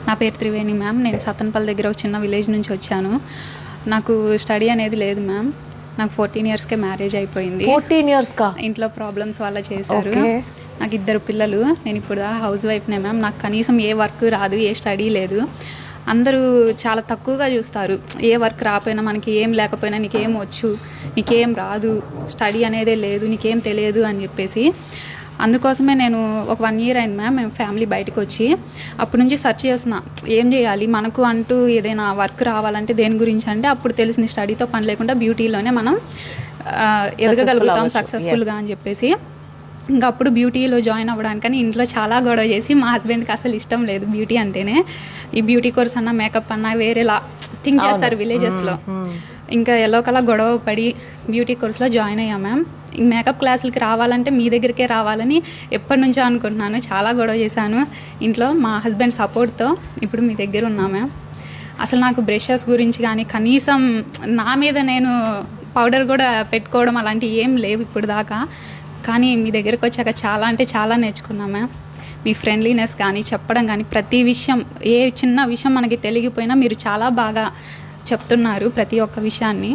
నా పేరు త్రివేణి మ్యామ్. నేను సత్తనపల్లి దగ్గర ఒక చిన్న విలేజ్ నుంచి వచ్చాను. నాకు స్టడీ అనేది లేదు మ్యామ్. నాకు 14 ఇయర్స్కే మ్యారేజ్ అయిపోయింది. 14 ఇయర్స్కా? ఇంట్లో ప్రాబ్లమ్స్ వల్ల చేశారు. నాకు 2 పిల్లలు. నేను ఇప్పుడు హౌస్ వైఫ్నే మ్యామ్. నాకు కనీసం ఏ వర్క్ రాదు, ఏ స్టడీ లేదు. అందరూ చాలా తక్కువగా చూస్తారు. ఏ వర్క్ రాకపోయినా, మనకి ఏం లేకపోయినా, నీకేం వచ్చు, నీకేం రాదు, స్టడీ అనేదే లేదు, నీకేం తెలియదు అని చెప్పేసి. అందుకోసమే నేను ఒక 1 ఇయర్ అయింది మ్యామ్ మేము ఫ్యామిలీ బయటకు వచ్చి. అప్పటి నుంచి సెర్చ్ చేస్తున్నా ఏం చేయాలి, మనకు అంటూ ఏదైనా వర్క్ రావాలంటే దేని గురించి అంటే అప్పుడు తెలిసిన స్టడీతో పని లేకుండా బ్యూటీలోనే మనం ఎదగగలుగుతాం సక్సెస్ఫుల్గా అని చెప్పేసి. ఇంకా అప్పుడు బ్యూటీలో జాయిన్ అవ్వడానికని ఇంట్లో చాలా గొడవ చేసి, మా హస్బెండ్కి అసలు ఇష్టం లేదు బ్యూటీ అంటేనే. ఈ బ్యూటీ కోర్స్ అన్నా మేకప్ అన్నా వేరేలా థింక్ చేస్తారు విలేజెస్లో. ఇంకా ఎలాగోలా గొడవ పడి బ్యూటీ కోర్స్లో జాయిన్ అయ్యా మ్యామ్. మేకప్ క్లాసులకి రావాలంటే మీ దగ్గరికే రావాలని ఎప్పటి నుంచో అనుకుంటున్నాను. చాలా గొడవ చేశాను ఇంట్లో. మా హస్బెండ్ సపోర్ట్తో ఇప్పుడు మీ దగ్గర ఉన్నా మ్యామ్. అసలు నాకు బ్రషెస్ గురించి కానీ కనీసం నా మీద నేను పౌడర్ కూడా పెట్టుకోవడం అలాంటివి ఏం లేవు ఇప్పుడు దాకా. కానీ మీ దగ్గరకు వచ్చాక చాలా అంటే చాలా నేర్చుకున్నా మ్యామ్. మీ ఫ్రెండ్లీనెస్ కానీ చెప్పడం కానీ ప్రతి విషయం, ఏ చిన్న విషయం మనకి తెలియకపోయినా మీరు చాలా బాగా చెప్తున్నారు ప్రతి ఒక్క విషయాన్ని.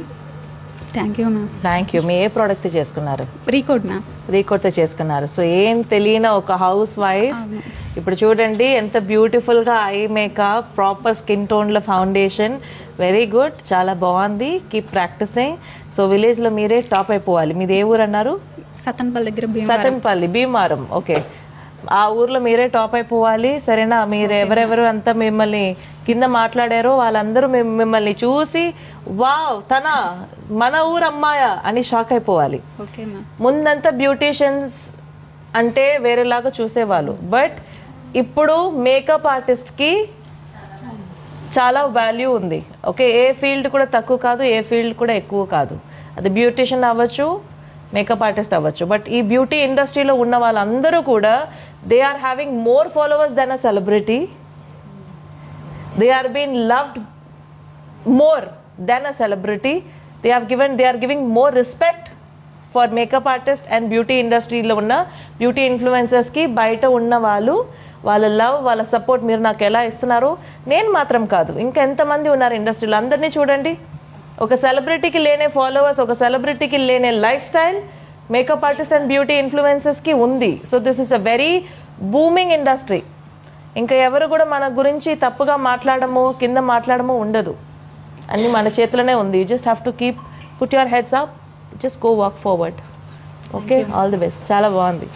Thank you ma'am. Thank you. Me A product చేసుకున్నారు? Recode ma'am. రీకోడ్తో చేసుకున్నారు. సో ఏం తెలియని ఒక హౌస్ వైఫ్ ఇప్పుడు చూడండి ఎంత బ్యూటిఫుల్గా ఐ మేకప్, ప్రాపర్ స్కిన్ టోన్ల ఫౌండేషన్, వెరీ గుడ్, చాలా బాగుంది. Keep practising. సో విలేజ్లో మీరే టాప్ అయిపోవాలి. మీది ఏ ఊరు అన్నారు? సత్తనపల్లి దగ్గర. సత్తనపల్లి, భీమవరం. ఓకే, ఆ ఊర్లో మీరే టాప్ అయిపోవాలి. సరేనా? మీరు ఎవరెవరు అంతా మిమ్మల్ని కింద మాట్లాడారో వాళ్ళందరూ మిమ్మల్ని చూసి వావ్ తన మన ఊరు అమ్మాయ అని షాక్ అయిపోవాలి. ముందంతా బ్యూటీషియన్స్ అంటే వేరేలాగా చూసేవాళ్ళు, బట్ ఇప్పుడు మేకప్ ఆర్టిస్ట్కి చాలా వాల్యూ ఉంది. ఓకే, ఏ ఫీల్డ్ కూడా తక్కువ కాదు, ఏ ఫీల్డ్ కూడా ఎక్కువ కాదు. అది బ్యూటీషియన్ అవ్వచ్చు, మేకప్ ఆర్టిస్ట్ అవ్వచ్చు. బట్ ఈ బ్యూటీ ఇండస్ట్రీలో ఉన్న వాళ్ళందరూ కూడా they are having more followers than a celebrity. They are been loved more than a celebrity. They are giving more respect for makeup artist and beauty ఇండస్ట్రీలో ఉన్న beauty ఇన్ఫ్లుయెన్సర్స్కి. బయట ఉన్న వాళ్ళు వాళ్ళ లవ్, వాళ్ళ సపోర్ట్ మీరు నాకు ఎలా ఇస్తున్నారో, నేను మాత్రం కాదు ఇంకా ఎంతమంది ఉన్నారు ఇండస్ట్రీలో అందరినీ చూడండి. ఒక సెలబ్రిటీకి లేనే ఫాలోవర్స్, ఒక సెలబ్రిటీకి లేనే lifestyle makeup artist and beauty ఇన్ఫ్లుయెన్సర్స్కి ఉంది. So this is a very booming industry. ఇంకా ఎవరు కూడా మన గురించి తప్పుగా మాట్లాడము, కింద మాట్లాడము ఉండదు. అన్నీ మన చేతిలోనే ఉంది. You just have to keep put your heads up, just go walk forward. Okay, all the best. చాలా బాగుంది.